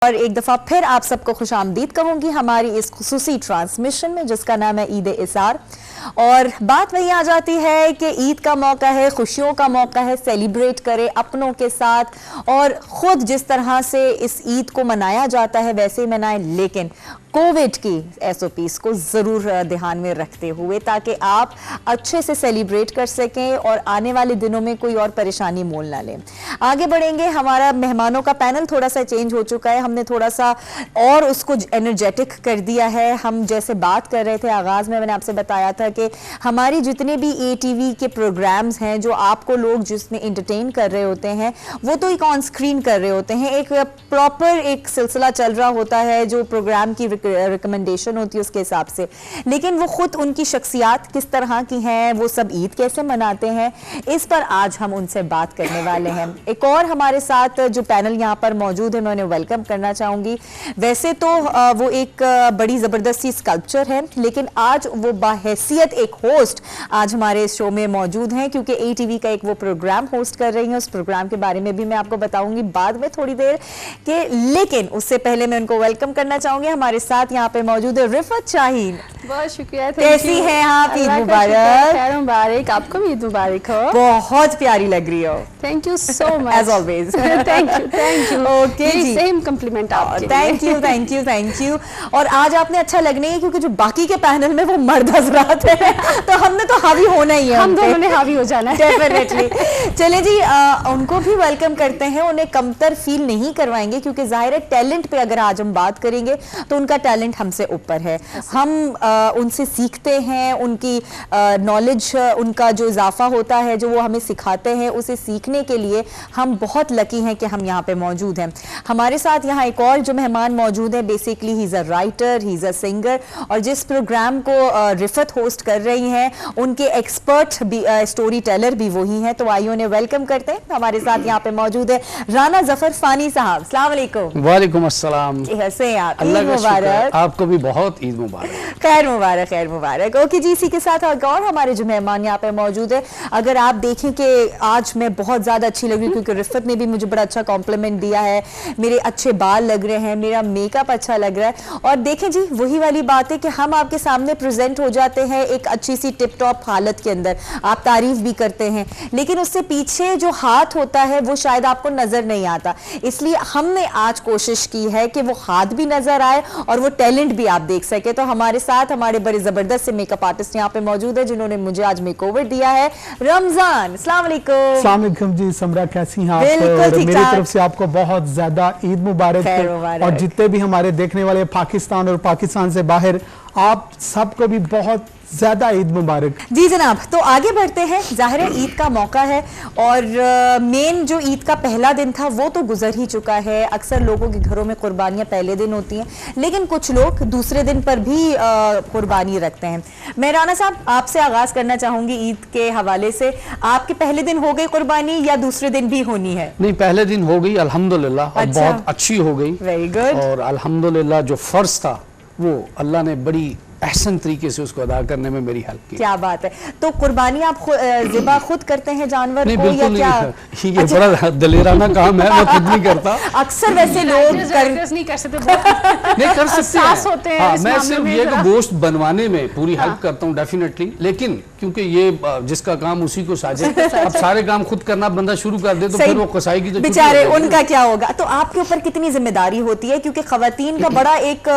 और एक दफ़ा फिर आप सबको खुशामदीद कहूँगी हमारी इस खुसूसी ट्रांसमिशन में जिसका नाम है ईद इसार। और बात वही आ जाती है कि ईद का मौका है, खुशियों का मौका है, सेलिब्रेट करें अपनों के साथ और ख़ुद जिस तरह से इस ईद को मनाया जाता है वैसे ही मनाएं, लेकिन कोविड की SOPs को ज़रूर ध्यान में रखते हुए ताकि आप अच्छे से सेलिब्रेट कर सकें और आने वाले दिनों में कोई और परेशानी मोल ना लें। आगे बढ़ेंगे, हमारा मेहमानों का पैनल थोड़ा सा चेंज हो चुका है, हमने थोड़ा सा और उसको एनर्जेटिक कर दिया है। हम जैसे बात कर रहे थे आगाज़ में, मैंने आपसे बताया था कि हमारी जितने भी ATV के प्रोग्राम्स हैं जो आपको लोग जिसमें इंटरटेन कर रहे होते हैं वो तो एक ऑन स्क्रीन कर रहे होते हैं, एक प्रॉपर एक सिलसिला चल रहा होता है जो प्रोग्राम की रिकमेंडेशन होती है उसके हिसाब से, लेकिन वो खुद उनकी शख्सियात किस तरह की हैं, वो सब ईद कैसे मनाते हैं, इस पर आज हम उनसे बात करने वाले हैं। एक और हमारे साथ जो पैनल यहाँ पर मौजूद है मैं उन्हें वेलकम करना चाहूँगी। वैसे तो वो एक बड़ी ज़बरदस्ती स्कल्पचर है, लेकिन आज वो बाहैसियत एक होस्ट आज हमारे इस शो में मौजूद हैं क्योंकि ATV का एक वो प्रोग्राम होस्ट कर रही हैं। उस प्रोग्राम के बारे में भी मैं आपको बताऊंगी बाद में थोड़ी देर के, लेकिन उससे पहले मैं उनको वेलकम करना चाहूंगी। हमारे साथ यहाँ पे मौजूद है रिफत शाहीन। बहुत शुक्रिया। कैसी हैं आप? ईद मुबारक। खैर मुबारक, आपको भी ईद मुबारक हो। बहुत प्यारी लग रही हो। Thank you so much as always. Thank you. Okay जी, सेम कम्प्लीमेंट आपके लिए। Thank you. और आज आपने अच्छा लगने है क्योंकि जो बाकी के पैनल में वो मर्द हजरात हैं तो हमने तो हावी होना ही है, हम दोनों ने हावी हो जाना है डेफिनेटली। चले जी, उनको भी वेलकम करते हैं, उन्हें कमतर फील नहीं करवाएंगे क्योंकि जाहिर है टैलेंट पे अगर आज हम बात करेंगे तो उनका टैलेंट हमसे ऊपर है। हम उनसे सीखते हैं, उनकी नॉलेज, उनका जो इजाफा होता है जो वो हमें सिखाते हैं, उसे सीखने के लिए हम बहुत लकी हैं कि हम यहाँ पे मौजूद हैं। हमारे साथ यहाँ एक और जो मेहमान मौजूद है, basically he is a writer, he is a singer, और जिस प्रोग्राम को रिफत होस्ट कर रही हैं उनके एक्सपर्ट भी, स्टोरी टेलर भी वही हैं। तो आइए उन्हें वेलकम करते हैं। हमारे साथ यहाँ पे मौजूद है राना जफर फानी साहब। अस्सलाम वालेकुम। वालेकुम अस्सलाम। कैसे हैं आप? अल्लाह ईद का शुक्र, मुबारक। आपको भी बहुत ईद मुबारक। खैर मुबारक, खैर मुबारक। ओके जी, इसी के साथ और हमारे जो मेहमान यहाँ पे मौजूद है, अगर आप देखें कि आज मैं बहुत ज़्यादा अच्छी लग रही हूँ क्योंकि रिफत ने भी मुझे बड़ा अच्छा कॉम्प्लीमेंट दिया है, मेरे अच्छे बाल लग रहे हैं, मेरा मेकअप अच्छा लग रहा है। और देखें जी, वही वाली बात है कि हम आपके सामने प्रेजेंट हो जाते हैं एक अच्छी सी टिप टॉप हालत के अंदर, आप तारीफ भी करते हैं, लेकिन उससे पीछे जो हाथ होता है वो शायद आपको नजर नहीं आता। इसलिए हमने आज कोशिश की है कि वो हाथ भी नजर आए और वो टैलेंट भी आप देख सके। तो हमारे साथ हमारे बड़े जबरदस्त से मेकअप आर्टिस्ट यहाँ पे मौजूद है जिन्होंने मुझे आज मेकओवर दिया है। रमजान, अस्सलाम वालेकुम। अस्सलाम वालेकुम जी, समरा कैसी हैं आप? बिल्कुल ठीक मेरी ठाक। तरफ से आपको बहुत ज्यादा ईद मुबारक। और जितने भी हमारे देखने वाले पाकिस्तान और पाकिस्तान से बाहर, आप सबको भी बहुत ज्यादा ईद मुबारक। जी जनाब, तो आगे बढ़ते हैं। जाहिर है ईद का मौका है और मेन जो ईद का पहला दिन था वो तो गुजर ही चुका है। अक्सर लोगों के घरों में कुर्बानियां पहले दिन होती हैं, लेकिन कुछ लोग दूसरे दिन पर भी कुर्बानी रखते हैं। मैं राना साहब आपसे आगाज करना चाहूंगी ईद के हवाले से। आपके पहले दिन हो गई कुर्बानी या दूसरे दिन भी होनी है? नहीं, पहले दिन हो गई अल्हम्दुलिल्लाह, और अच्छा। बहुत अच्छी हो गई। Very good. और अल्हम्दुलिल्लाह जो फर्ज था वो अल्लाह ने बड़ी एहसन तरीके से उसको अदा करने में मेरी हेल्प की। क्या बात है। तो कुर्बानी आप ज़िबा खुद करते हैं जानवर नहीं, को या बिल्कुल क्या? नहीं, ये बड़ा दलेराना काम है, मैं खुद नहीं करता। अक्सर वैसे लोग नहीं कर सकते, नहीं कर सकते सास होते हैं हाँ, इस मैं मामले सिर्फ में ये जरा। गोश्त बनवाने में पूरी हेल्प करता हूँ डेफिनेटली, लेकिन क्योंकि ये जिसका काम उसी को साजे, अब सारे काम खुद करना बंदा शुरू कर दे तो फिर वो कसाई की तो बेचारे उनका क्या होगा। तो आपके ऊपर कितनी जिम्मेदारी होती है क्योंकि खवातीन का बड़ा एक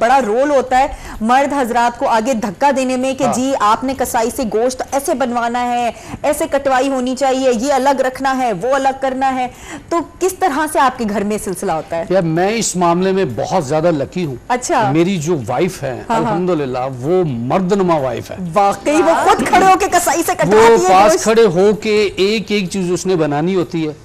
बड़ा रोल होता है मर्द हजरात को आगे धक्का देने में कि जी आपने कसाई से गोश्त ऐसे बनवाना है, ऐसे कटवाई होनी चाहिए, ये अलग रखना है, वो अलग करना है। तो किस तरह से आपके घर में सिलसिला होता है? यार मैं इस मामले में बहुत ज्यादा लकी हूँ। अच्छा। मेरी जो वाइफ है अल्हम्दुलिल्लाह वो मर्दनुमा वाइफ है। वाकई वो खुद खड़े होके कसाई से कटवाती वो है पास गोश्त। खड़े होके एक एक चीज उसने बनानी होती है।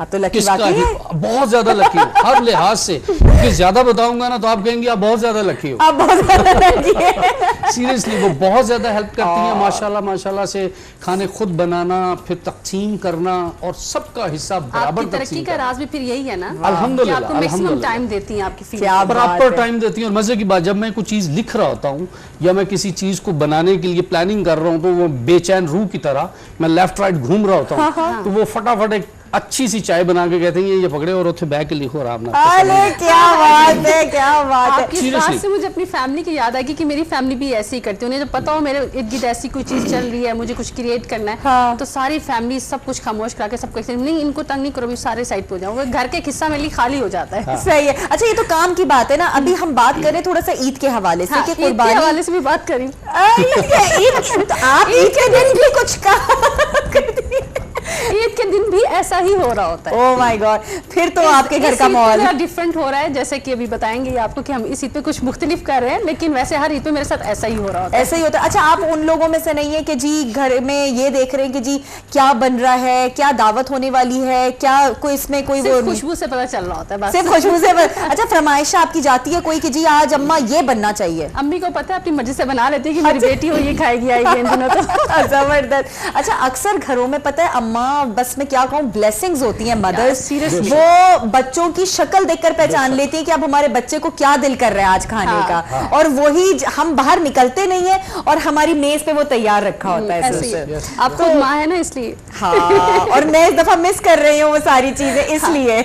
आप तो लकी किसका वाकई ही है। बहुत ज्यादा लकी हूँ हर लिहाज से, क्योंकि ज्यादा बताऊंगा ना तो आप कहेंगे आप बहुत ज्यादा लकी हो। आप बहुत ज्यादा लकी है। सीरियसली वो बहुत ज्यादा हेल्प करती हैं माशाल्लाह माशाल्लाह से। खाने खुद बनाना, फिर तकसीम करना और सबका हिस्सा बराबर आपकी तरक्की तकसीम का करना। राज भी फिर यही है ना, अल्हम्दुलिल्लाह, आपको मैक्सिमम अल्हम्दुलिल्लाह। टाइम देती हैं आपकी फील्ड क्या में। बात प्रॉपर है। टाइम देती हैं। और मजे की बात, जब मैं कुछ चीज लिख रहा होता हूँ या मैं किसी चीज को बनाने के लिए प्लानिंग कर रहा हूँ तो वो बेचैन रूह की तरह मैं लेफ्ट राइट घूम रहा होता हूँ, तो वो फटाफट एक अच्छी सी चाय बना के कहते हैं ये पकड़े और उठे बैग के लिखो आराम ना। अरे क्या बात है, क्या बात है। आपकी बात से मुझे अपनी फैमिली की याद आएगी कि मेरी फैमिली भी ऐसे ही करती है। उन्हें जब पता हो मेरे इर्द गिर्द ऐसी कोई चीज चल रही है, मुझे कुछ क्रिएट करना है, हाँ। तो सारी फैमिली सब कुछ खामोश करा के सब कहते हैं नहीं इनको तंग नहीं करो, भी सारे साइड पे हो जाओ, वो घर के हिस्सा मेरे लिए खाली हो जाता है। सही है। अच्छा ये तो काम की बात है ना, अभी हम बात करें थोड़ा सा ईद के हवाले से हाँ, कि ईद के कुर्बानी हवाले से भी बात करी। ईद आप ईद के दिन भी कुछ काम ईद के दिन भी ऐसा ही हो रहा होता है। ओह माय गॉड, फिर तो आपके घर का माहौल डिफरेंट हो रहा है, जैसे कि अभी बताएंगे आपको कि हम इस ईद पे कुछ मुख्तलिफ कर रहे हैं, लेकिन वैसे हर ईद पे मेरे साथ ऐसा ही हो रहा होता है। ऐसा ही होता है। अच्छा आप उन लोगों में से नहीं है कि जी घर में ये देख रहे हैं कि जी क्या बन रहा है, क्या दावत होने वाली है, क्या कोई इसमें कोई वो खुशबू से पता चल रहा होता है बस। सिर्फ खुशबू से अच्छा फरमाइश आपकी जाती है कोई कि जी आज अम्मा ये बनना चाहिए? अम्मी को पता है, अपनी मर्जी से बना लेती है कि मेरी बेटी हो ये खाएगी आएगी इन दिनों तो। जबरदस्त। अच्छा अक्सर घरों में पता है अम्मा बस में क्या कहूँ ब्लेसिंग्स होती हैं मदर्स, seriously। वो बच्चों की शक्ल देखकर पहचान लेती है कि अब हमारे बच्चे को क्या दिल कर रहा है आज खाने का, और वही हम बाहर निकलते नहीं है और हमारी मेज पे वो तैयार रखा होता है। ऐसे ही। आप खुद माँ है ना इसलिए। हाँ और मैं इस दफा मिस कर रही हूँ वो सारी चीजें इसलिए,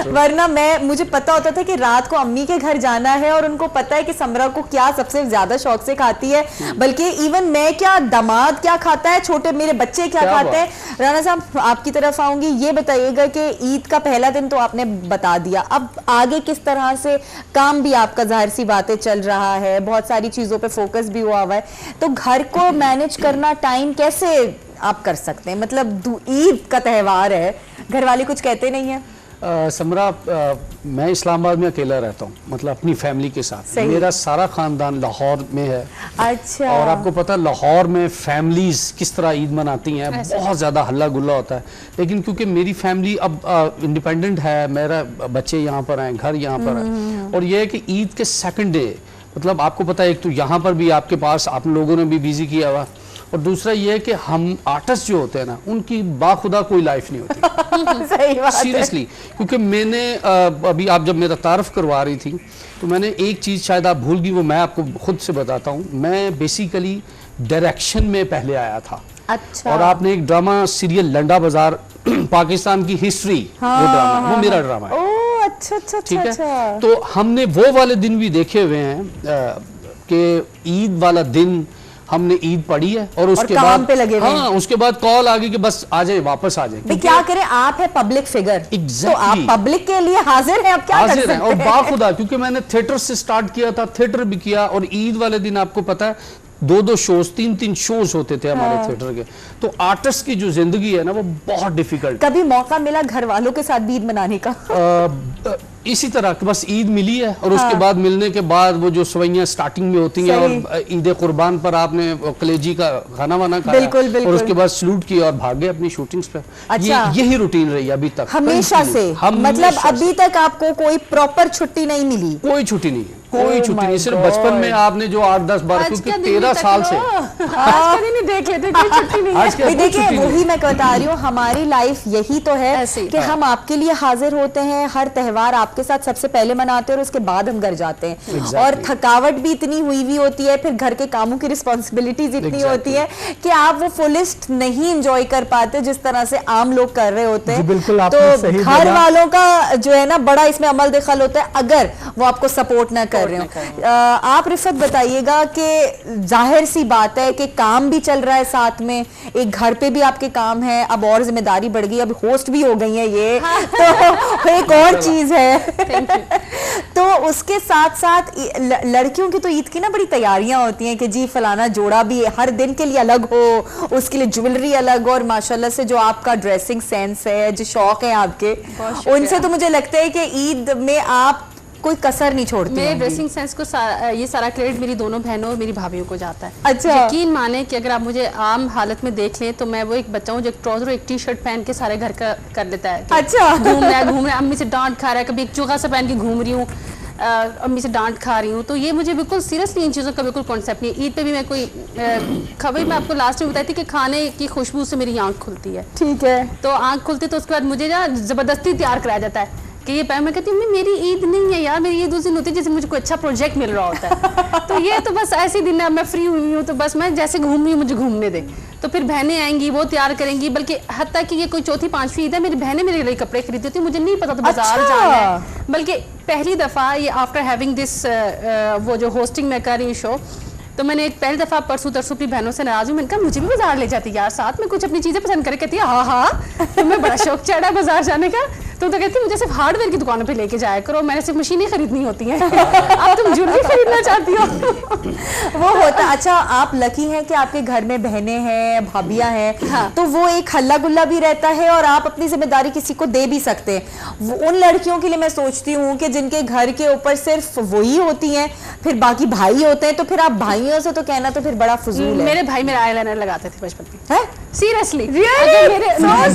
वरना मुझे पता होता था कि रात को अम्मी के घर जाना है और उनको पता है कि समरा को क्या सबसे ज्यादा शौक से खाती है, बल्कि इवन मैं क्या, दामाद क्या खाता है, छोटे मेरे बच्चे क्या खाते हैं। राना साहब आपकी तरफ आऊंगी, ये बताइएगा कि ईद का पहला दिन तो आपने बता दिया, अब आगे किस तरह से काम भी आपका जाहिर सी बातें चल रहा है, बहुत सारी चीजों पे फोकस भी हुआ है, तो घर को मैनेज करना टाइम कैसे आप कर सकते हैं? मतलब ईद का त्यौहार है, घर वाले कुछ कहते नहीं है? समरा मैं इस्लामाबाद में अकेला रहता हूँ, मतलब अपनी फैमिली के साथ। मेरा सारा खानदान लाहौर में है। अच्छा। और आपको पता है लाहौर में फैमिलीज किस तरह ईद मनाती हैं, बहुत ज़्यादा हल्ला गुल्ला होता है, लेकिन क्योंकि मेरी फैमिली अब इंडिपेंडेंट है, मेरा बच्चे यहाँ पर हैं, घर यहाँ पर है, और ये है कि ईद के सेकंड डे मतलब आपको पता है एक तो यहाँ पर भी आपके पास आप लोगों ने भी बिजी किया हुआ, और दूसरा ये है कि हम आर्टिस्ट जो होते हैं ना उनकी बाखुदा कोई लाइफ नहीं होती। सही बात सीरियसली, क्योंकि मैंने अभी आप जब मेरा तारफ करवा रही थी तो मैंने एक चीज़ शायद आप भूल गई, वो मैं आपको खुद से बताता हूँ। मैं बेसिकली डायरेक्शन में पहले आया था। अच्छा। और आपने एक ड्रामा सीरियल लंडा बाजार पाकिस्तान की हिस्ट्री, वो ड्रामा वो मेरा ड्रामा है। ओह अच्छा अच्छा ठीक है, अच्छा। तो हमने वो वाले दिन भी देखे हुए हैं कि ईद वाला दिन हमने ईद पढ़ी है और उसके बाद पे लगे हाँ उसके बाद कॉल आ गई कि बस आ जाए वापस आ जाए। क्या करें, आप है पब्लिक फिगर, तो आप पब्लिक के लिए हाजिर हैं, अब क्या कर सकते हैं? और बाखुदा क्योंकि मैंने थिएटर से स्टार्ट किया था, थिएटर भी किया, और ईद वाले दिन आपको पता है 2-2 शोज 3-3 शोज होते थे हमारे थिएटर के, तो आर्टिस्ट की जो जिंदगी है ना वो बहुत डिफिकल्ट। कभी मौका मिला घर वालों के साथ भी ईद मनाने का? इसी तरह बस ईद मिली है, और उसके बाद मिलने के बाद वो जो सवैयां स्टार्टिंग में होती हैं, और ईद कुर्बान पर आपने कलेजी का खाना वाना खाया, बिल्कुल, बिल्कुल। और उसके बाद सलूट किया और भागे अपनी शूटिंग्स पे। अच्छा। यही रूटीन रही अभी तक हमेशा से? मतलब अभी तक आपको कोई प्रॉपर छुट्टी नहीं मिली? कोई छुट्टी नहीं है, कोई छुट्टी नहीं, सिर्फ बचपन में आपने जो 8-10 बार, क्योंकि 13 साल से आज का दिन देख लेते, कोई छुट्टी नहीं है। देखिए वही मैं बता रही हूँ, हमारी लाइफ यही तो है कि हम आपके लिए हाजिर होते हैं, हर त्योहार आपके साथ सबसे पहले मनाते हैं और उसके बाद हम घर जाते हैं। और थकावट भी इतनी हुई हुई होती है, फिर घर के कामों की रिस्पॉन्सिबिलिटीज इतनी होती है कि आप वो फुलिस्ट नहीं एंजॉय कर पाते जिस तरह से आम लोग कर रहे होते हैं। तो घर वालों का जो है ना बड़ा इसमें अमल दखल होता है अगर वो आपको सपोर्ट ना कर रहे हो। आप रिफत बताइएगा कि जाहिर सी बात है कि काम भी चल रहा है साथ में, एक घर पे भी आपके काम है, अब और जिम्मेदारी बढ़ गई, अब होस्ट भी हो गई है ये, तो एक और चीज है। तो उसके साथ साथ लड़कियों की तो ईद की ना बड़ी तैयारियां होती हैं कि जी फलाना जोड़ा भी हर दिन के लिए अलग हो, उसके लिए ज्वेलरी अलग, और माशाल्लाह से जो आपका ड्रेसिंग सेंस है, जो शौक है आपके, उनसे तो मुझे लगता है कि ईद में आप कोई कसर नहीं छोड़ती। मेरे ड्रेसिंग सेंस को ये सारा क्रेडिट मेरी दोनों बहनों और मेरी भाभीयों को जाता है। अच्छा। यकीन माने कि अगर आप मुझे आम हालत में देख लें तो मैं वो एक बच्चा हूँ जो एक ट्राउजर और एक टी शर्ट पहन के सारे घर का कर लेता है। अच्छा। घूम रहा है, अम्मी से डांट खा रहा है, कभी एक चोगा सा पहन के घूम रही हूँ, अम्मी से डांट खा रही हूँ, तो ये मुझे बिल्कुल सीरियसली इन चीज़ों का बिल्कुल कॉन्सेप्ट नहीं है। ईद पे भी मैं कोई खबर मैं आपको लास्ट में बताई थी कि खाने की खुशबू से मेरी आंख खुलती है। ठीक है। तो आंख खुलती तो उसके बाद मुझे ना जबरदस्ती तैयार कराया जाता है कि ये मैं कहती हूँ मेरी ईद नहीं है यार, मेरी ईद उस दिन होती है जैसे मुझे कोई अच्छा प्रोजेक्ट मिल रहा होता है। तो ये तो बस ऐसे दिन है, मैं फ्री हुई हूँ तो बस मैं जैसे घूम रही हूँ मुझे घूमने दे। तो फिर बहनें आएंगी, वो तैयार करेंगी, बल्कि हत्ता कि ये कोई चौथी पांचवी ईद है मेरी बहनें मेरे लिए कपड़े खरीदती होती, मुझे नहीं पता तो बाजार जाना है। बल्कि पहली दफ़ा ये आफ्टर हैविंग दिस वो जो होस्टिंग मैं कर रही हूँ शो, तो मैंने एक पहली दफ़ा परसों तरसों अपनी बहनों से नाराज़ हुई, मैंने कहा मुझे भी बाजार ले जाती यार, साथ में कुछ अपनी चीज़ें पसंद करके। कहती है हाँ तुम्हें बड़ा शौक चढ़ा बाजार जाने का, तुम तो कहती मुझे सिर्फ हार्डवेयर की दुकानों पे लेके जाया करो, मैंने सिर्फ मशीनें खरीदनी होती हैं। अब तुम ज्वेलरी खरीदना चाहती हो। वो होता। अच्छा, आप लकी हैं कि आपके घर में बहनें हैं, भाभियां हैं। हाँ। तो वो एक हल्ला गुल्ला भी रहता है और आप अपनी जिम्मेदारी किसी को दे भी सकते हैं। उन लड़कियों के लिए मैं सोचती हूँ कि जिनके घर के ऊपर सिर्फ वही होती हैं, फिर बाकी भाई होते हैं, तो फिर आप भाइयों से तो कहना तो फिर बड़ा फजूल है। मेरे भाई मेरा आईलाइनर लगाते थे बचपन में, है सीरियसली। अगर मेरे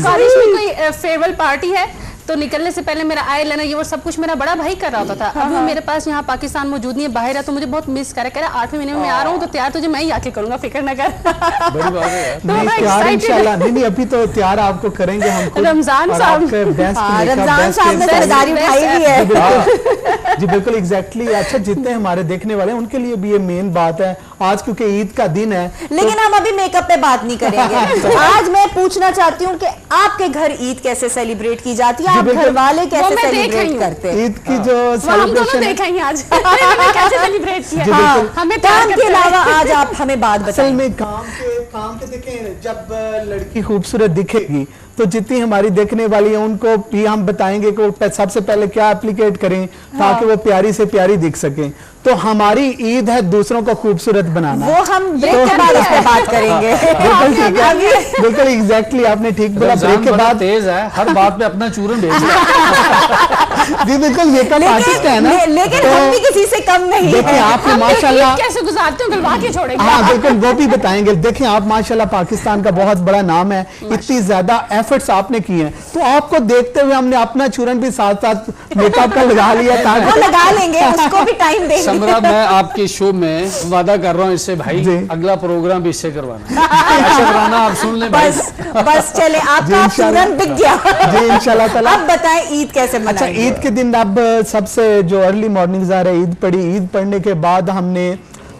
कॉलेज में कोई फेयरवेल पार्टी है तो निकलने से पहले मेरा आईलाइनर ये वो सब कुछ मेरा बड़ा भाई कर रहा होता था। अब मेरे पास यहाँ पाकिस्तान मौजूद नहीं है, बाहर है, तो मुझे बहुत मिस करे। कह रहा 8वें महीने में मैं आ रहा हूँ तो तैयार तुझे मैं ही आके करूंगा, फिक्र न कर। बड़ी बात है यार। नहीं, तैयार इंशाल्लाह नहीं, अभी तो तैयार आपको करेंगे हम खुद। रमजान और साहब। आपके best हाँ, makeup, रमजान best साहब ने hairstyle। जिम्मेदारी उठाई भी है। जी बिल्कुल एग्जैक्टली। अच्छा, जितने हमारे देखने वाले हैं उनके लिए भी ये मेन बात है आज, क्योंकि ईद का दिन है। लेकिन हम अभी मेकअप पे बात नहीं करेंगे। आज मैं पूछना चाहती हूँ कि आपके घर ईद कैसे सेलिब्रेट की जाती है, आप घर वाले कैसे सेलिब्रेट करते हैं? ईद की जो हम दोनों सेलिब्रेशन देखा ही आज कैसे सेलिब्रेट किया। हाँ, हमें काम के अलावा आज आप हमें बात असल बताएं। में काम के देखें, जब लड़की खूबसूरत दिखेगी तो जितनी हमारी देखने वाली है उनको भी हम बताएंगे कि वो सबसे पहले क्या एप्लीकेट करें ताकि वो प्यारी से प्यारी दिख सकें। तो हमारी ईद है दूसरों को खूबसूरत बनाना। वो हम ब्रेक के बाद उस पर बात करेंगे। बिल्कुल ठीक है, बिल्कुल एग्जैक्टली आपने ठीक बोला। ब्रेक के बाद तेज है, हर बात पे अपना चूरन भेज रहा है। जी बिल्कुल, ये कब आर्टिस्ट है ना। लेकिन हम भी किसी से कम नहीं देखिए है। आपने हम माशाल्लाह कैसे गुजारते हो गलवा के छोड़ेंगे। हाँ बिल्कुल, वो भी बताएंगे। देखिए आप माशाल्लाह पाकिस्तान का बहुत बड़ा नाम है, इतनी ज्यादा एफर्ट्स आपने किए हैं, तो आपको देखते हुए हमने अपना चूरन भी साथ साथ मेकअप का लगा लिया वो ताकि लगा लेंगे, उसको भी टाइम देंगे। समरा, मैं आपके शो में वादा कर रहा हूँ इससे भाई, जी। अगला प्रोग्राम भी इससे करवाना। ऐसे करवाना, आप सुन लें भाई। बस चले, आपका जी, इंशाल्लाह। चूरन बिक गया। जी इंशाल्लाह ताला। अब बताएं ईद कैसे अच्छा, मनाएंगे? ईद के दिन अब सबसे जो अर्ली मॉर्निंग आ रहा है, ईद पढ़ी। ईद पढ़ने के बाद हमने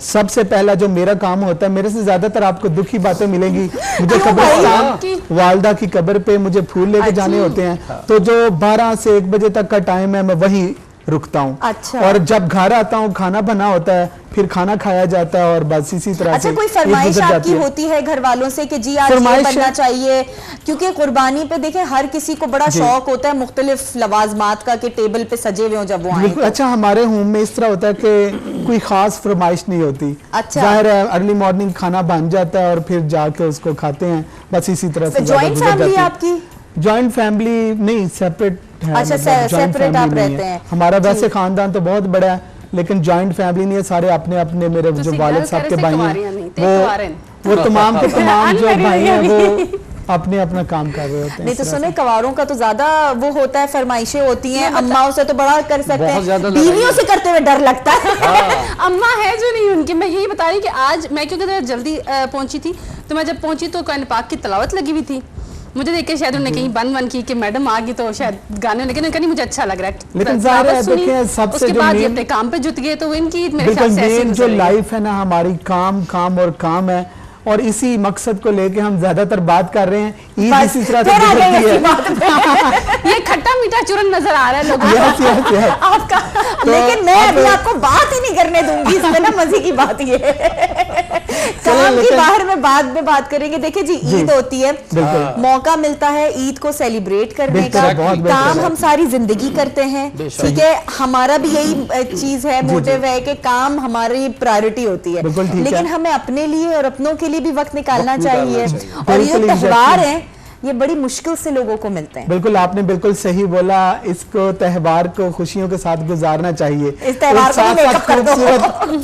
सबसे पहला जो मेरा काम होता है, मेरे से ज्यादातर आपको दुखी बातें मिलेंगी। मुझे कब्रिस्तान वालदा की कब्र पे मुझे फूल लेके जाने होते हैं, तो जो 12 से 1 बजे तक का टाइम है मैं वही रुकता हूँ। अच्छा। और जब घर आता हूँ खाना बना होता है, फिर खाना खाया जाता है और बस इसी तरह अच्छा, से कोई ईद फरमाइश गुजर जाती आपकी है। होती है घर वालों से कि जी आज ये फरमाइश बनना चाहिए? क्योंकि कुर्बानी पे देखें हर किसी को बड़ा जी। शौक होता है मुख्तलिफ लवाजमात का कि टेबल पे सजे हुए हो जब वो आए। बिल्कुल। अच्छा, हमारे होम में इस तरह होता है कि कोई खास फरमाइश नहीं होती। अच्छा। जाहिर है अर्ली मॉर्निंग खाना बन जाता है और फिर जाके उसको खाते हैं, बस इसी तरह से जॉइंट फैमिली आपकी? जॉइंट फैमिली नहीं, सेपरेट है। अच्छा, मतलब joint सेपरेट आप family नहीं रहते है। हैं। हमारा वैसे खानदान तो बहुत बड़ा है, लेकिन जॉइंट फैमिली नहीं है। सारे अपने अपने मेरे जो वालिद साहब के भाई हैं वो तमाम के तमाम जो भाई हैं वो अपने अपना काम कर रहे होते हैं। नहीं तो इस तरह सुने, कवारों का तो ज्यादा वो होता है, फरमाइशें होती हैं, अम्माओं से तो बड़ा कर सकते बहुत हैं, ज्यादा लड़ाई बीवियों से करते हुए डर लगता है। अम्मा है जो नहीं उनकी। मैं यही बता रही कि आज मैं क्योंकि जल्दी पहुंची थी, तो मैं जब पहुंची तो कुरान पाक की तिलावत लगी हुई थी। मुझे देख के शायद उन्होंने कहीं बंद की कि मैडम आ गई तो शायद गाने, लेकिन उनका नहीं, मुझे अच्छा लग रहा है। लेकिन ज़ाहिर है, सुनी, देखिए, सबसे उसके जो बाद ये main- अपने काम पे जुट गए, तो इनकी ईद मेरे बिल्कुल ख्याल से ऐसे मेन जो गुजर रही है। लाइफ है ना हमारी, काम काम और काम है, और इसी मकसद को लेके हम ज्यादातर बात कर रहे हैं। ईद बस, इसी तरह से फिर आ गए गुजरती इसी है। बात पे। ये खट्टा मीठा चूरन नजर आ रहा है लोगों Yes, yes, yes. आपका। लेकिन मैं अब- अभी आपको बात ही नहीं करने दूंगी, इस पे ना मजे की बात ये काम की लेकिन- बाहर में बाद में बात करेंगे। देखिए जी, ईद होती है, बिल्कुल। मौका मिलता है ईद को सेलिब्रेट करने बेहतर का। है, बहुत बेहतर काम है। हम सारी जिंदगी करते हैं, बेशक। ठीक है, हमारा भी यही चीज है, मोटिव है कि काम हमारी प्रायोरिटी होती है, बिल्कुल ठीक लेकिन है। हमें अपने लिए और अपनों के लिए भी वक्त निकालना वक्त निकालना चाहिए। चाहिए। और ये बिल्कुल, त्योहार exactly। हैं, ये बड़ी मुश्किल से लोगों को मिलते हैं। बिल्कुल आपने बिल्कुल सही बोला। इसको त्योहार को खुशियों के साथ गुजारना चाहिए, इस त्योहार को और भी मेकअप कर दो।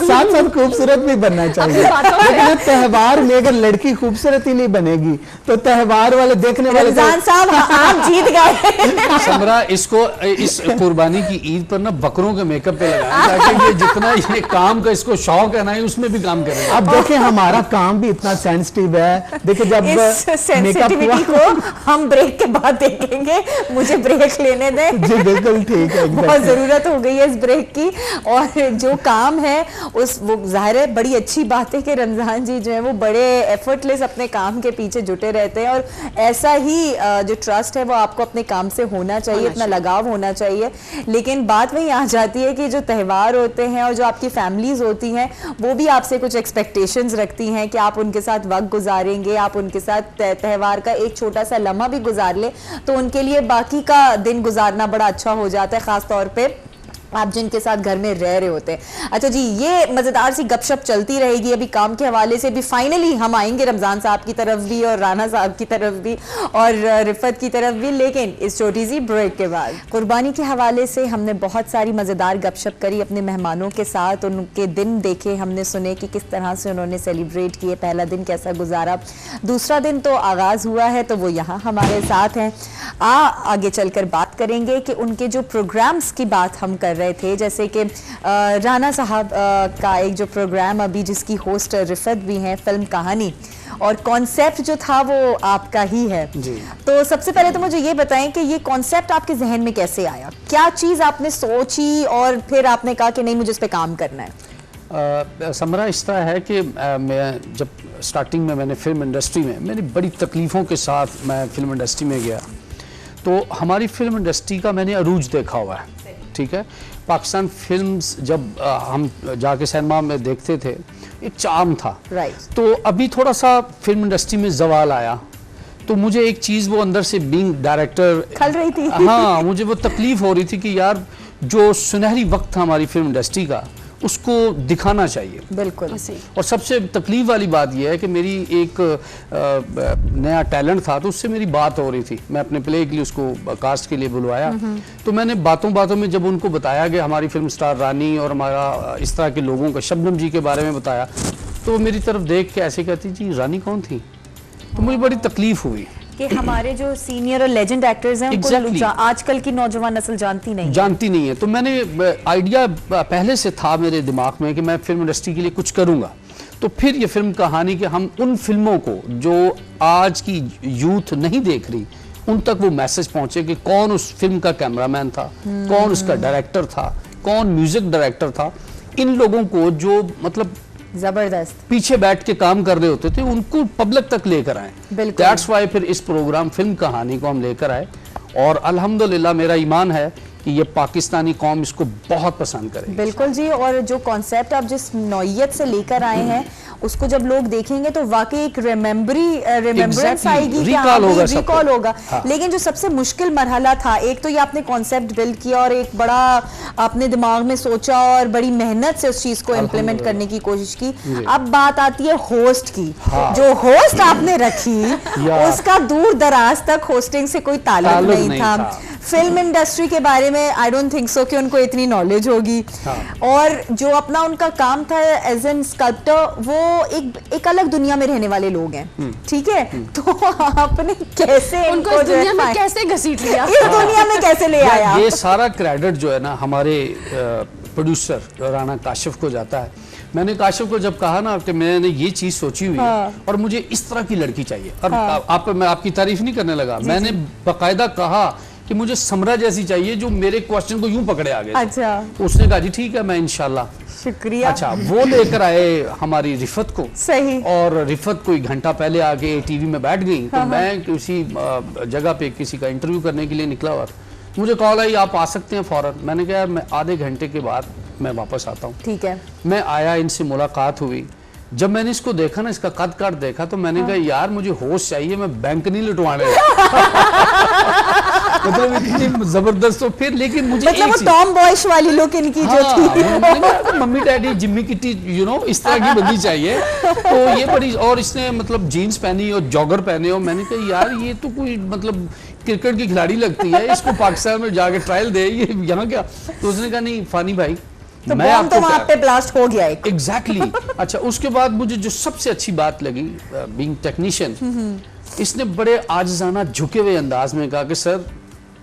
साथ साथ खूबसूरत भी बनना चाहिए। लेकिन त्योहार में अगर लड़की खूबसूरत ही नहीं बनेगी तो त्योहार वाले देखने वाले तो- रमजान साहब, आप जीत गए। समरा, इसको इस कुर्बानी की ईद पर ना बकरों के मेकअप पे लगाएं, ताकि ये जितना ये काम का इसको शौक है ना, ये उसमें भी काम करें। अब देखिए हमारा काम भी इतना सेंसिटिव है। देखिए जब इस मेकअप सेंसिटिविटी हुआ को हम ब्रेक के बाद देखेंगे, मुझे ब्रेक लेने दें। जी बिल्कुल ठीक है, बहुत ज़रूरत हो गई है इस ब्रेक की। और जो काम है उस वो जाहिर है बड़ी अच्छी बात है कि रमज़ान जी जो है वो बड़े एफर्टलेस अपने काम के पीछे जुटे रहते हैं, और ऐसा ही जो ट्रस्ट है वो आपको अपने काम से होना चाहिए, इतना लगाव होना चाहिए। लेकिन बात वही आ जाती है कि जो त्यौहार होते हैं और जो आपकी फैमिलीज होती हैं वो भी आपसे कुछ एक्सपेक्टेशंस रखती हैं कि आप उनके साथ वक्त गुजारेंगे, आप उनके साथ त्यौहार का एक छोटा सा लम्हा भी गुजार ले तो उनके लिए बाकी का दिन गुजारना बड़ा अच्छा हो जाता है, खास तौर पे आप जिनके साथ घर में रह रहे होते हैं। अच्छा जी, ये मज़ेदार सी गपशप चलती रहेगी, अभी काम के हवाले से भी फाइनली हम आएंगे रमज़ान साहब की तरफ भी और राना साहब की तरफ भी और रिफत की तरफ भी, लेकिन इस छोटी सी ब्रेक के बाद कुर्बानी के हवाले से हमने बहुत सारी मज़ेदार गपशप करी अपने मेहमानों के साथ, उनके दिन देखे, हमने सुने कि किस तरह से उन्होंने सेलिब्रेट किए, पहला दिन कैसा गुजारा, दूसरा दिन तो आगाज़ हुआ है तो वो यहाँ हमारे साथ हैं। आगे चलकर बात करेंगे कि उनके जो प्रोग्राम्स की बात हम कर रहे थे, जैसे कि राना साहब का एक जो प्रोग्राम अभी जिसकी होस्ट रिफत भी हैं, फिल्म कहानी, और कॉन्सेप्ट जो था वो आपका ही है जी। तो सबसे पहले तो मुझे ये बताएं कि ये कॉन्सेप्ट आपके जहन में कैसे आया, क्या चीज़ आपने सोची और फिर आपने कहा कि नहीं मुझे इस पे काम करना है? समरा इस तरह है कि मैं जब स्टार्टिंग में मैंने फिल्म इंडस्ट्री में मेरी बड़ी तकलीफ़ों के साथ मैं फिल्म इंडस्ट्री में गया, तो हमारी फिल्म इंडस्ट्री का मैंने अरूज देखा हुआ है, ठीक है। पाकिस्तान फिल्म्स जब हम जाके सिनेमा में देखते थे एक चार्म था, राइट। तो अभी थोड़ा सा फिल्म इंडस्ट्री में जवाल आया, तो मुझे एक चीज़ वो अंदर से बीइंग डायरेक्टर खल रही थी। हाँ, मुझे वो तकलीफ हो रही थी कि यार जो सुनहरी वक्त था हमारी फिल्म इंडस्ट्री का उसको दिखाना चाहिए। बिल्कुल। और सबसे तकलीफ वाली बात यह है कि मेरी एक नया टैलेंट था, तो उससे मेरी बात हो रही थी, मैं अपने प्ले के लिए उसको कास्ट के लिए बुलवाया, तो मैंने बातों बातों में जब उनको बताया कि हमारी फिल्म स्टार रानी और हमारा इस तरह के लोगों का, शबनम जी के बारे में बताया, तो मेरी तरफ देख के ऐसे कहती जी रानी कौन थी, तो मुझे बड़ी तकलीफ हुई कि हमारे जो सीनियर और लेजेंड एक्टर्स हैं उनको आजकल की नौजवान नस्ल जानती नहीं है। तो मैंने आइडिया पहले से था मेरे दिमाग में कि मैं फिल्म इंडस्ट्री के लिए कुछ करूंगा, तो फिर ये फिल्म कहानी कि हम उन फिल्मों को जो आज की यूथ नहीं देख रही उन तक वो मैसेज पहुंचे कि कौन उस फिल्म का कैमरामैन था, कौन उसका डायरेक्टर था, कौन म्यूजिक डायरेक्टर था, इन लोगों को जो मतलब जबरदस्त पीछे बैठ के काम कर रहे होते थे उनको पब्लिक तक लेकर आए। दैट्स व्हाई फिर इस प्रोग्राम फिल्म कहानी को हम लेकर आए, और अल्हम्दुलिल्लाह मेरा ईमान है कि ये पाकिस्तानी कौम इसको बहुत पसंद करेगी। बिल्कुल जी, और जो कॉन्सेप्ट आप जिस नौइयत से लेकर आए हैं उसको जब लोग देखेंगे तो वाकई एक रिमेम्बरेंस आएगी, रिकॉल होगा। हाँ। लेकिन जो सबसे मुश्किल मरहला था, एक तो ये आपने कॉन्सेप्ट बिल्ड किया और एक बड़ा आपने दिमाग में सोचा और बड़ी मेहनत से उस चीज को इम्प्लीमेंट करने की कोशिश की। अब बात आती है होस्ट की। हाँ। जो होस्ट आपने रखी उसका दूर दराज तक होस्टिंग से कोई ताल्लुक नहीं था। फिल्म इंडस्ट्री के बारे में आई डोंट थिंक सो कि उनको इतनी नॉलेज होगी। हाँ। और जो अपना उनका काम था एज एन स्कल्प्टर, वो एक अलग दुनिया में रहने वाले लोग हैं, ठीक है। तो आपने कैसे उनको इस दुनिया में कैसे घसीट लिया, इस दुनिया में कैसे ले आया? ये सारा क्रेडिट जो है ना हमारे प्रोड्यूसर राना काशिफ को जाता है। मैंने काशिफ को जब कहा ना कि मैंने ये चीज सोची हुई है और मुझे इस तरर की लड़की चाहिए, और मैं आपकी तारीफ नहीं करने लगा, मैंने बाकायदा कहा कि मुझे समरा जैसी चाहिए जो मेरे क्वेश्चन को यूं पकड़े आगे। अच्छा। तो उसने कहा जी ठीक है, मैं इंशाल्लाह। शुक्रिया। अच्छा, वो लेकर आए हमारी रिफत को। सही। और रिफत कोई घंटा पहले आके टीवी में बैठ गई, तो मैं किसी जगह पे किसी का इंटरव्यू करने के लिए निकला हुआ था, मुझे कॉल आई आप आ सकते हैं फौरन। मैंने कहा मैं आधे घंटे के बाद मैं वापस आता हूँ। ठीक है। मैं आया, इनसे मुलाकात हुई, जब मैंने इसको देखा ना, इसका कद काट देखा, तो मैंने कहा यार मुझे होश चाहिए, मैं बैंक नहीं लुटवाने मतलब इतनी जबरदस्त। तो फिर लेकिन मुझे मतलब वो टॉम बॉयश वाली लुक इनकी जो थी, मम्मी डैडी जिम्मी किट्टी इस तरह की बंदी चाहिए। तो ये बड़ी, और इसने मतलब जीन्स पहनी और जॉगर पहने, और मैंने कहा यार ये तो कोई मतलब क्रिकेट की खिलाड़ी लगती है, इसको पाकिस्तान में जाके ट्रायल दे, ये यहाँ क्या। तो उसने कहा नहीं फानी भाई, तो मैं आपको वहां पे ब्लास्ट हो गया एक। एग्जैक्टली। अच्छा, उसके बाद मुझे जो सबसे अच्छी बात लगी बीइंग टेक्नीशियन, इसने बड़े आजिज़ाना झुके हुए अंदाज में कहा कि सर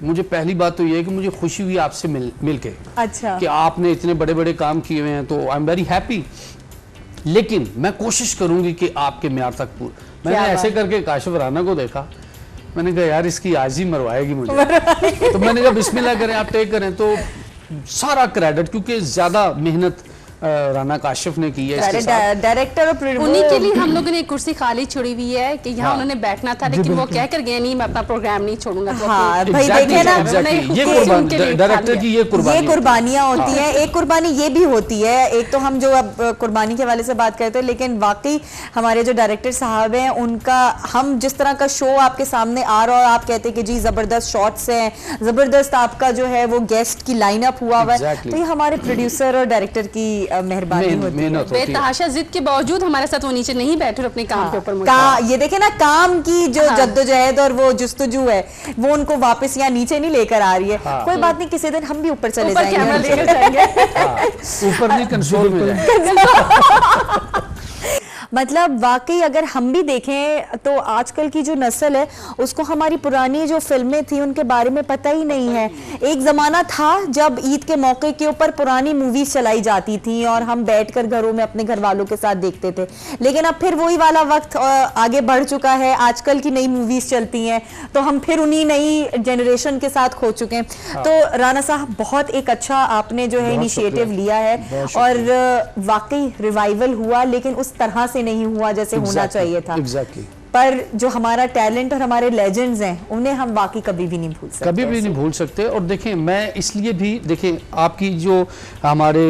मुझे पहली बात तो ये है कि मुझे खुशी हुई आपसे मिल के। अच्छा। कि आपने इतने बड़े बड़े काम किए हुए हैं, तो आई एम वेरी हैप्पी, लेकिन मैं कोशिश करूंगी कि आपके म्यार तक मैंने ऐसे करके काशिफ राना को देखा, मैंने कहा यार इसकी आज ही मरवाएगी मुझे। तो मैंने कहा बिस्मिल्लाह करें, आप टेक करें। तो सारा क्रेडिट, क्योंकि ज्यादा मेहनत राना काशिफ ने की है इसके साथ। डायरेक्टर और उन्हीं के लिए हम लोगों ने एक कुर्सी खाली छोड़ी हुई है कि यहाँ हाँ। उन्होंने बैठना था, लेकिन वो कह कर गए नहीं मैं अपना प्रोग्राम नहीं छोड़ूंगा। तो हाँ अपनी- भाई देखे ना, ये कुर्बानी, डायरेक्टर की ये कुर्बानी, कुर्बानियां होती हैं। एक कुर्बानी ये भी होती है, एक तो हम जो अब कुर्बानी के हवाले से बात करते हैं, लेकिन वाकई हमारे जो डायरेक्टर साहब हैं उनका, हम जिस तरह का शो आपके सामने आ रहा है और आप कहते हैं कि जी जबरदस्त शॉट्स हैं, जबरदस्त आपका जो है वो गेस्ट की लाइनअप हुआ हुआ है, तो ये हमारे प्रोड्यूसर और डायरेक्टर की मेहरबानी होती है। बेतहाशा जिद के बावजूद हमारे साथ वो नीचे नहीं बैठे और अपने काम के ऊपर ये देखे ना, काम की जो जद्दोजहद और वो जुस्तजू है वो उनको वापस यहाँ नीचे नहीं लेकर आ रही है। कोई बात नहीं, किसी दिन हम भी ऊपर चले जाएंगे। ऊपर नहीं, कंसोल में जाएंगे। मतलब वाकई अगर हम भी देखें तो आजकल की जो नस्ल है उसको हमारी पुरानी जो फिल्में थी उनके बारे में पता ही नहीं है। एक ज़माना था जब ईद के मौके के ऊपर पुरानी मूवीज़ चलाई जाती थी और हम बैठकर घरों में अपने घर वालों के साथ देखते थे, लेकिन अब फिर वही वाला वक्त आगे बढ़ चुका है। आजकल की नई मूवीज़ चलती हैं तो हम फिर उन्हीं नई जनरेशन के साथ खो चुके हैं। तो राना साहब बहुत एक अच्छा आपने जो है इनिशिएटिव लिया है और वाकई रिवाइवल हुआ, लेकिन उस तरह से नहीं हुआ जैसे होना चाहिए था। पर जो हमारा टैलेंट और हमारे लेजेंड्स हैं उन्हें हम वाकई कभी भी नहीं भूल सकते, कभी भी नहीं भूल सकते। और देखें, मैं इसलिए भी, देखें आपकी जो हमारे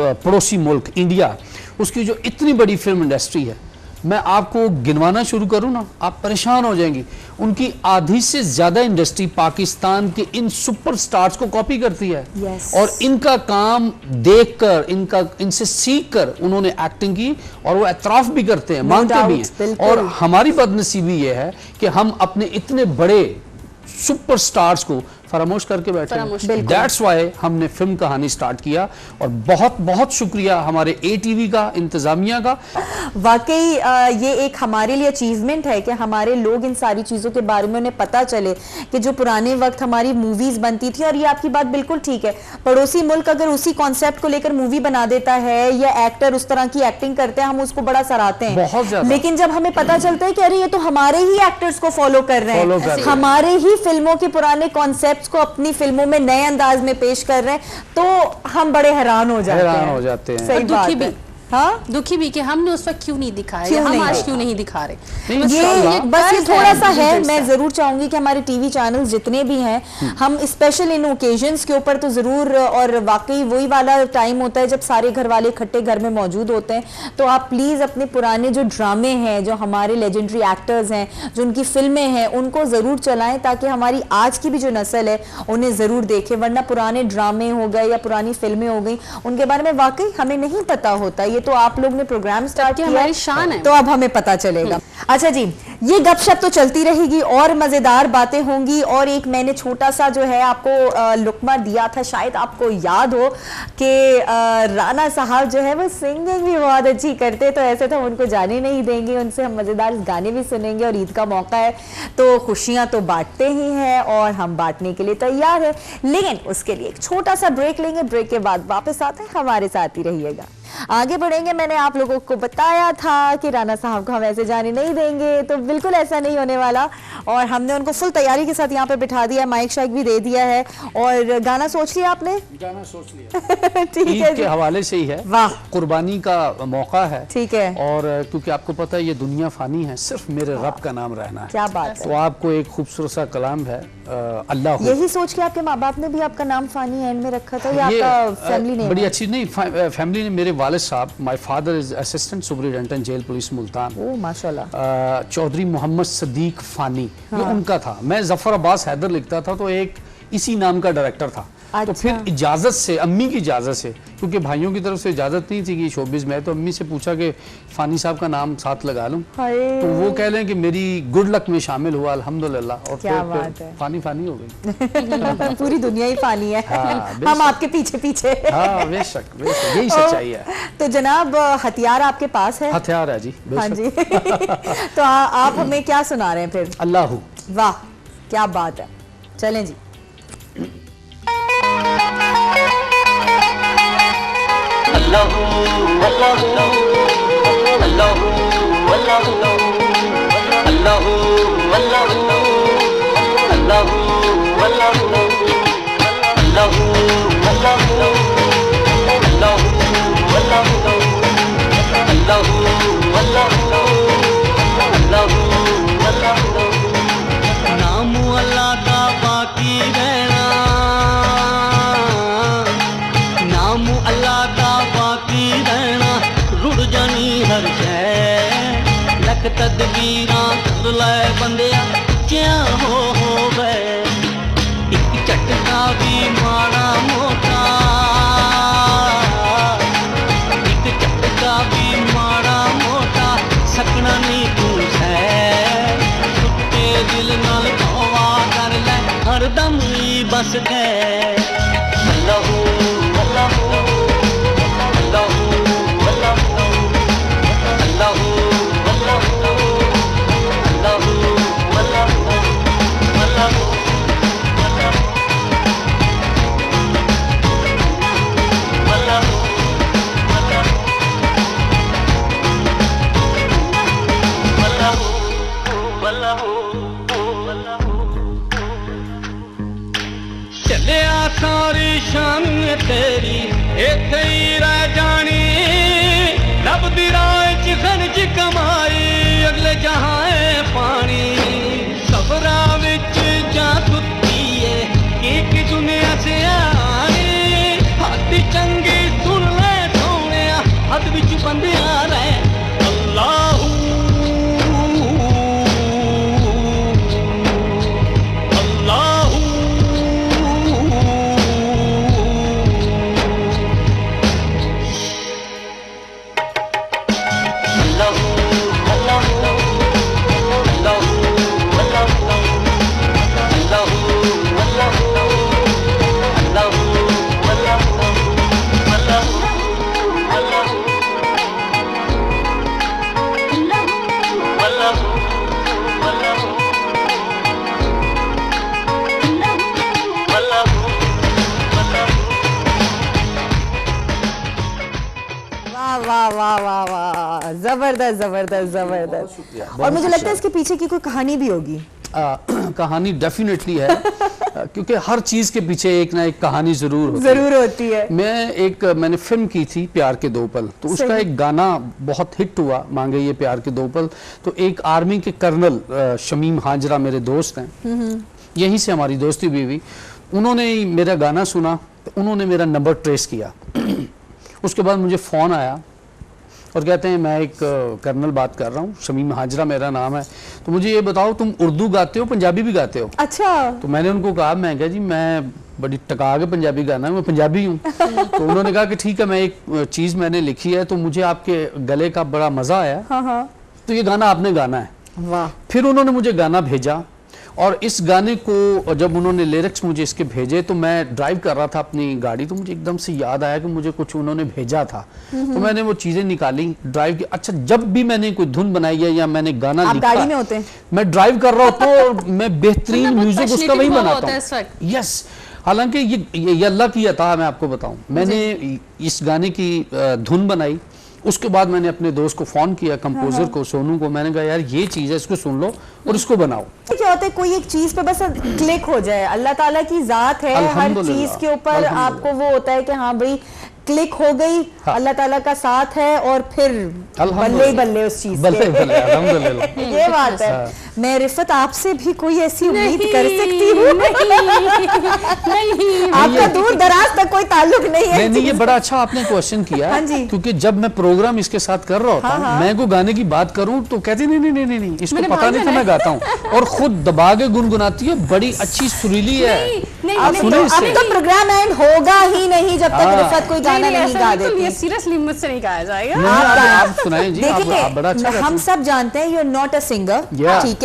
पड़ोसी मुल्क इंडिया, उसकी जो इतनी बड़ी फिल्म इंडस्ट्री है, मैं आपको गिनवाना शुरू करूं ना आप परेशान हो जाएंगी। उनकी आधी से ज्यादा इंडस्ट्री पाकिस्तान के इन सुपरस्टार्स को कॉपी करती है। और इनका काम देखकर, इनसे सीखकर उन्होंने एक्टिंग की और वो एतराफ भी करते हैं, मानते भी हैं। और हमारी बदनसीबी ये है कि हम अपने इतने बड़े सुपरस्टार्स को फरामोश करके बैठे। दैट्स व्हाई हमने फिल्म कहानी स्टार्ट किया और बहुत बहुत शुक्रिया हमारे ATV का, इंतजामिया का। वाकई ये एक हमारे लिए अचीवमेंट है कि हमारे लोग इन सारी चीज़ों के बारे में उन्हें पता चले कि जो पुराने वक्त हमारी मूवीज़ बनती थी। और ये आपकी बात बिल्कुल ठीक है, पड़ोसी मुल्क अगर उसी कॉन्सेप्ट को लेकर मूवी बना देता है या एक्टर उस तरह की एक्टिंग करते हैं, हम उसको बड़ा सराहते हैं। लेकिन जब हमें पता चलता है कि अरे ये तो हमारे ही एक्टर्स को फॉलो कर रहे हैं, हमारे ही फिल्मों के पुराने कॉन्सेप्ट को अपनी फिल्मों में नए अंदाज में पेश कर रहे हैं, तो हम बड़े हैरान हो जाते हैं। सही बात है। हाँ, दुखी भी कि हमने उस वक्त क्यों नहीं दिखाया, हम आज क्यों नहीं दिखा रहे। ये बस ये थोड़ा सा है। मैं जरूर चाहूंगी कि हमारे टीवी चैनल्स जितने भी हैं, हम स्पेशल इन ओकेजन्स के ऊपर तो जरूर, और वाकई वही वाला टाइम होता है जब सारे घर वाले इकट्ठे घर में मौजूद होते हैं, तो आप प्लीज अपने पुराने जो ड्रामे हैं, जो हमारे लेजेंडरी एक्टर्स हैं, जो उनकी फिल्में हैं, उनको जरूर चलाएं ताकि हमारी आज की भी जो नस्ल है उन्हें जरूर देखे। वरना पुराने ड्रामे हो गए या पुरानी फिल्में हो गई, उनके बारे में वाकई हमें नहीं पता होता। ये तो आप लोग ने प्रोग्राम स्टार्ट किया, हमारी शान है, तो अब हमें पता चलेगा। अच्छा जी, ये गपशप तो चलती रहेगी और मजेदार बातें होंगी। और एक मैंने छोटा सा जो है आपको लुकमा दिया था, शायद आपको याद हो कि राना साहब जो है वो सिंगिंग भी बहुत अच्छी करते, तो ऐसे तो हम उनको जाने नहीं देंगे, उनसे हम मजेदार गाने भी सुनेंगे। और ईद का मौका है तो खुशियां तो बांटते ही हैं और हम बांटने के लिए तैयार है, लेकिन उसके लिए एक छोटा सा ब्रेक लेंगे। ब्रेक के बाद वापस आते हैं, हमारे साथ ही रहिएगा। आगे बढ़ेंगे। मैंने आप लोगों को बताया था कि राना साहब को हम ऐसे जाने नहीं देंगे, तो बिल्कुल ऐसा नहीं होने वाला। और हमने उनको फुल तैयारी के साथ यहाँ पे बिठा दिया, माइक शाइक भी दे दिया है। और गाना सोच लिया आपने? गाना सोच लिया। ठीक है, ईद के हवाले से ही है। वाह, कुर्बानी का मौका है। ठीक है। और क्योंकि आपको पता है ये दुनिया फानी है, सिर्फ मेरे रब का नाम रहना है। क्या बात है। तो आपको एक खूबसूरत सा कलाम है, अल्लाह। यही सोच के आपके माँ बाप ने भी आपका नाम फानी एंड में रखा था या आपका फैमिली ने? बड़ी अच्छी नहीं, फैमिली ने, मेरे वालिद साहब, my father is assistant superintendent jail police Multan. Oh माशाल्लाह। चौधरी मोहम्मद सदीक फानी, ये उनका था। मैं जफर अब्बास हैदर लिखता था तो एक इसी नाम का डायरेक्टर था। तो फिर इजाजत से, अम्मी की इजाजत से, क्योंकि भाइयों की तरफ से इजाजत नहीं थी कि शोबिस में, तो अम्मी से पूछा कि फानी साहब का नाम साथ लगा लूं, तो वो कह लें कि मेरी गुड लक में शामिल हुआ अल्हम्दुलिल्लाह। और फिर फानी फानी हो गई। पूरी दुनिया ही फानी है। हम आपके पीछे पीछे। हाँ, बेशक बेशक, यही सच्चाई है। तो जनाब, हथियार आपके पास है? हथियार है जी। हाँ जी। तो आप हमें क्या सुना रहे हैं फिर? अल्लाहू। वाह, क्या बात है। चलें जी। अल्लाहू अल्लाहू अल्लाहू अल्लाहू अल्लाहू अल्लाहू तदबीरां कर लै बंदिया क्या होवे एक झटका भी माड़ा मोटा एक झटका भी माड़ा मोटा सकना नहीं तू सै सुते दिल नाल तौबा कर लै हरदम ही बस गए अल्लाहू अल्लाहू अल्लाहू अल्लाहू अल्लाहू अल्लाहू अल्लाहू अल्लाहू अल्लाहू चलिया सारी शान तेरी इत्थे ही रह जानी लभदी राह च खर्च कमाई अगले जहां है पानी कबरा विच जा कुत्ती है एक दुनिया से आई हद चंगी सुन ले सोने हद विच बंदिया रहे अल्लाहू अल्लाहू वाह वाह वाह वाह वाह, जबरदस्त जबरदस्त जबरदस्त। और मुझे लगता है इसके पीछे की कोई कहानी भी होगी। कहानी डेफिनेटली है क्योंकि हर चीज के पीछे एक ना एक कहानी जरूर होती है। मैंने फिल्म की थी प्यार के दो पल, तो उसका एक गाना बहुत हिट हुआ, मांगे ये प्यार के दो पल। तो एक आर्मी के कर्नल शमीम हाजरा मेरे दोस्त हैं, यहीं से हमारी दोस्ती भी हुई। उन्होंने मेरा गाना सुना तो उन्होंने मेरा नंबर ट्रेस किया। उसके बाद मुझे फ़ोन आया और कहते हैं मैं एक कर्नल बात कर रहा हूँ, शमीम हाजरा मेरा नाम है, तो मुझे ये बताओ तुम उर्दू गाते हो पंजाबी भी गाते हो? अच्छा। तो मैंने उनको कहा, मैं कहा जी मैं बड़ी टका के पंजाबी गाना है, मैं पंजाबी हूँ। तो उन्होंने कहा कि ठीक है, मैं एक चीज़ मैंने लिखी है, तो मुझे आपके गले का बड़ा मज़ा आया, तो ये गाना आपने गाना है। वाह। फिर उन्होंने मुझे गाना भेजा और इस गाने को जब उन्होंने लिरिक्स मुझे इसके भेजे तो मैं ड्राइव कर रहा था अपनी गाड़ी, तो मुझे एकदम से याद आया कि मुझे कुछ उन्होंने भेजा था। तो मैंने वो चीज़ें निकाली, ड्राइव की। अच्छा, जब भी मैंने कोई धुन बनाई है या मैंने गाना लिखा, गाड़ी में होते हैं? मैं ड्राइव कर रहा होता हूँ और मैं बेहतरीन म्यूजिक उसका वही बनाता हूँ। यस, हालांकि ये अल्लाह की अता है। मैं आपको बताऊं, मैंने इस गाने की धुन बनाई, उसके बाद मैंने अपने दोस्त को फोन किया, कंपोजर को, सोनू को। मैंने कहा यार ये चीज है, इसको सुन लो और इसको बनाओ। क्या होता है, कोई एक चीज पे बस क्लिक हो जाए, अल्लाह ताला की जात है, हर चीज के ऊपर आपको वो होता है कि हाँ भाई क्लिक हो गई, हाँ। अल्लाह ताला का साथ है और फिर बल्ले बल्ले उस चीज बल्ले बल्ले, अल्हम्दुलिल्लाह। ये बात है। हाँ। मैं रिफत आपसे भी कोई ऐसी उम्मीद कर सकती हूँ? नहीं, आपका दूर दराज तक कोई ताल्लुक नहीं है। नहीं, ये बड़ा अच्छा आपने क्वेश्चन किया। हाँ जी। क्योंकि जब मैं प्रोग्राम इसके साथ कर रहा होता हूँ, मैं को गाने की बात करूँ तो कहती नहीं, इसको पता नहीं था मैं गाता हूँ, और खुद दबा के गुनगुनाती है, बड़ी अच्छी सुरीली है। अब तो प्रोग्राम एंड होगा ही नहीं जब तक रिफत कोई गाना नहीं गा देती। ये सीरियसली मुझसे नहीं गाया जाएगा। आप सुनाएं जी, आप बड़ा अच्छा। हम सब जानते हैं you are not a singer, ठीक है।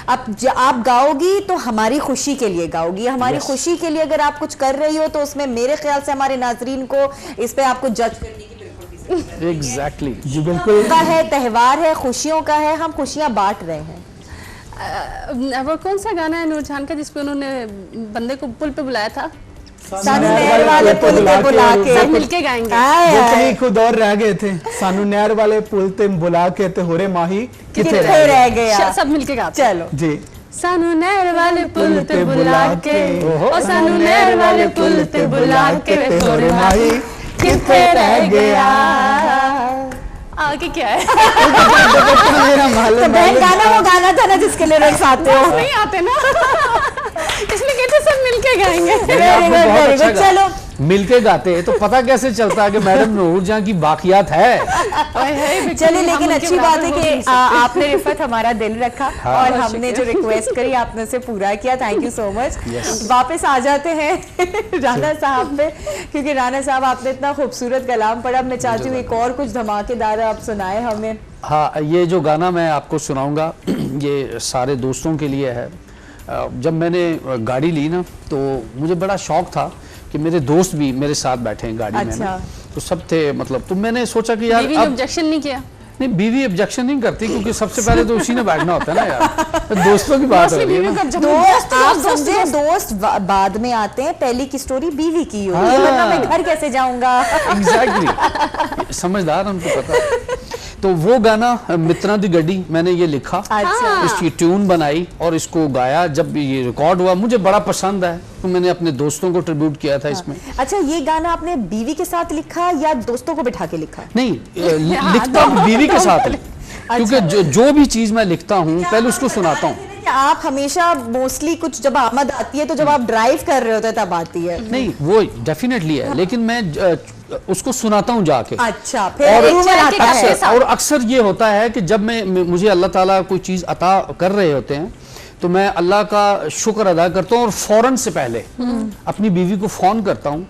अब आप गाओगी तो हमारी खुशी के लिए गाओगी, हमारी खुशी के लिए अगर आप कुछ कर रही हो तो उसमें मेरे ख्याल से हमारे नाजरीन को इस पे आपको जज करने की बिल्कुल भी एग्जैक्टली जी बिल्कुल का है, त्योहार है, खुशियों का है, हम खुशियां बांट रहे हैं। वो कौन सा गाना है नूरजहान का जिसपे उन्होंने बंदे को पुल पे बुलाया था? सानू नहर वाले पुल पे बुला के सब मिलके गाएंगे। जितनी खुद और रह गए थे, सानू नहर वाले पुल ते बुला के ते होरे माही किथे रह गया। सब मिलके गाते। चलो जी। सानू नहर वाले पुल ते बुला के, ओ सानू नहर वाले पुल ते बुला के होरे माही किथे रह गया। आगे क्या है? तो बहन गाना वो गाना था ना जिसके लिरिक्स आते हो? नहीं आते ना, इसलिए कहते सब मिलके गाएंगे। Very good. चलो मिलके गाते तो पता कैसे चलता कि मैडम नूर जहाँ की बाकियात है। चलिए, लेकिन अच्छी बात है कि आपने रिफत हमारा दिल रखा और हमने जो रिक्वेस्ट करी आपने उसे पूरा किया। Thank you so much. वापस आ जाते हैं राना साहब पे, क्योंकि राना साहब आपने इतना खूबसूरत कलाम पढ़ा। मैं चाहती हूँ एक और कुछ धमाकेदार आप सुनाए हमें। हाँ, ये जो गाना मैं आपको सुनाऊंगा ये सारे दोस्तों के लिए है। जब मैंने गाड़ी ली ना तो मुझे बड़ा शौक था कि मेरे दोस्त भी मेरे साथ बैठे हैं गाड़ी में ना, तो सब थे मतलब। तो मैंने सोचा कि यार बीवी ने ऑब्जेक्शन नहीं किया? नहीं, बीवी ऑब्जेक्शन नहीं करती क्योंकि सबसे पहले तो उसी ने बैठना होता है ना यार, तो दोस्तों की बात हो रही है ना। दोस्त आप समझे, दोस्त बाद में आते हैं, पहली की स्टोरी बीवी की होती है, वरना मैं घर कैसे जाऊंगा। एग्जैक्टली, समझदार हमको पता है। तो वो गाना मित्रा दी गड्डी मैंने ये लिखा, इसकी ट्यून बनाई और इसको गाया। जब ये रिकॉर्ड हुआ मुझे बड़ा पसंद है तो मैंने अपने दोस्तों को ट्रिब्यूट किया था इसमें। अच्छा, ये गाना आपने बीवी के साथ लिखा या दोस्तों को बिठा के लिखा? नहीं, लिखता हूँ बीवी के साथ, क्योंकि जो भी चीज मैं लिखता हूँ पहले उसको सुनाता हूँ। आप हमेशा मोस्टली कुछ जब आमद आती है तो जब आप ड्राइव कर रहे होते हैं तब आती है? नहीं, वो डेफिनेटली है, लेकिन मैं उसको सुनाता हूँ जाके। अच्छा, फिर और अक्सर ये होता है कि जब मुझे अल्लाह ताला कोई चीज अता कर रहे होते हैं तो मैं अल्लाह का शुक्र अदा करता हूँ और फौरन से पहले अपनी बीवी को फोन करता हूँ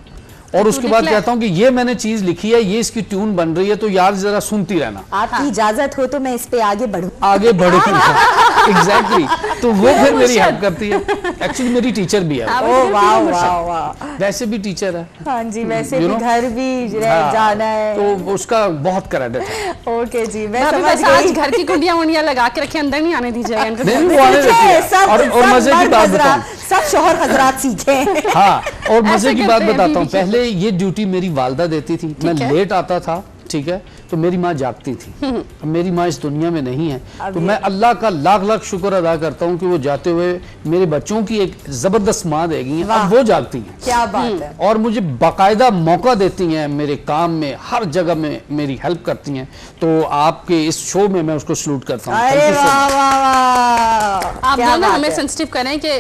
और उसके बाद कहता हूँ कि ये मैंने चीज लिखी है, ये इसकी ट्यून बन रही है, तो यार जरा सुनती रहना। आपकी इजाजत हो तो मैं इस पे आगे बढ़ूं। आगे बढ़ूंगा। एग्जैक्टली, तो वो फिर मेरी हेल्प करती है। एक्चुअली मेरी टीचर भी है। ओह वाह वाह वाह, वैसे भी टीचर है। हाँ जी, वैसे भी घर भी जाना है तो उसका बहुत क्रेडिट है। ओके जी, मैं समझ गई। आज घर की कुंडियां वुंडियां लगा के रखे, अंदर नहीं आने दीजिएगा इनको। नहीं, वो आने देती है। और मजे की बात बताऊं, सब शौहर हजरात सीखे। हाँ, और मजे की बात बताता हूँ, पहले ये ड्यूटी मेरी वालदा देती थी। मैं लेट आता था, ठीक है, तो मेरी माँ जागती थी। मेरी माँ इस दुनिया में नहीं है, तो मैं अल्लाह का लाख लाख शुक्र अदा करता हूँ कि वो जाते हुए मेरे बच्चों की एक जबरदस्त माँ देगी, अब वो जागती हैं। क्या बात है। और मुझे बाकायदा मौका देती हैं मेरे काम में, हर जगह में मेरी हेल्प करती हैं। तो आपके इस शो में मैं उसको सलूट करता हूँ। अरे वाह वाह वाह, आप दोनों हमें सेंसिटिव करें कि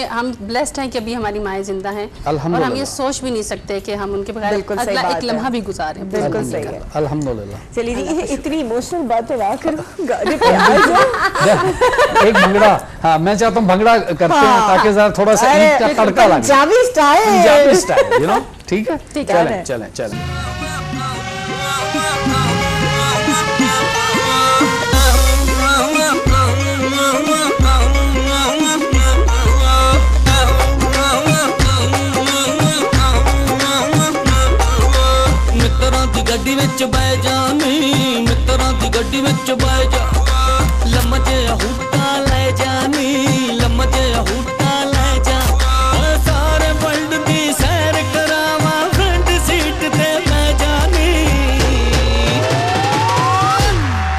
हम ब्लेस्ड हैं कि अभी हमारी माएँ जिंदा हैं, और हम ये सोच भी नहीं सकते कि हम उनके बगैर अगला एक लम्हा भी गुजारें। बिल्कुल सही है, अल्हम्दुलिल्लाह। चलिए जी, ये इतनी इमोशनल बातें ना करो, गाने पे आ जाओ। एक भंगड़ा, हाँ मैं चाहता हूँ भंगड़ा करते हैं ताकि जरा थोड़ा सा ईद का तड़का लगे। पंजाबी स्टाइल, यू नो, ठीक है। चलें चलें चलें। गड्डी विच बह जानी, मित्तरां दी गड्डी विच बह जा, लम्मा जिहा हुट्टा ले जानी, लम्मा जिहा हुट्टा ले जा, सारे वर्ल्ड दी सैर करावा, फ्रंट सीट ते मैं जानी,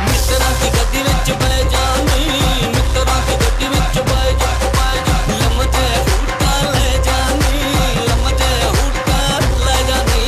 मित्तरां दी गड्डी विच बह जानी, मित्तरां दी गड्डी विच बह जा, लम्मा जिहा हुट्टा ले जानी, लम्मा जिहा हुट्टा ले जानी।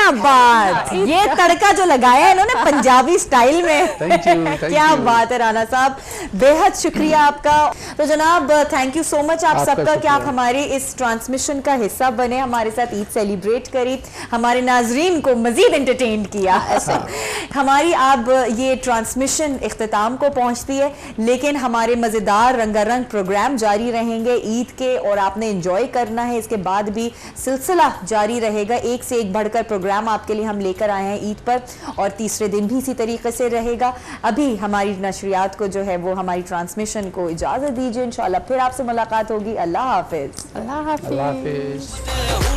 क्या बात, ये तड़का जो लगाया है इन्होंने पंजाबी स्टाइल में। Thank you, thank क्या you. बात है राना साहब, बेहद शुक्रिया आपका। तो जनाब थैंक यू सो मच आप आपका सबका कि आप शुक्रिया। हमारे इस ट्रांसमिशन का हिस्सा बने, हमारे साथ ईद सेलिब्रेट करी, हमारे नाजरीन को मजीद एंटरटेन किया। हमारी अब ये ट्रांसमिशन इख्तिताम को पहुंचती है, लेकिन हमारे मज़ेदार रंगारंग प्रोग्राम जारी रहेंगे ईद के, और आपने एंजॉय करना है। इसके बाद भी सिलसिला जारी रहेगा, एक से एक बढ़कर प्रोग्राम आपके लिए हम लेकर आए हैं ईद पर, और तीसरे दिन भी इसी तरीके से रहेगा। अभी हमारी नशरियात को जो है वो हमारी ट्रांसमिशन को इजाज़त दीजिए, इंशाल्लाह फिर आपसे मुलाकात होगी। अल्लाह हाफिज़। अल्लाह हाफिज़। अल्लाह हाफिज।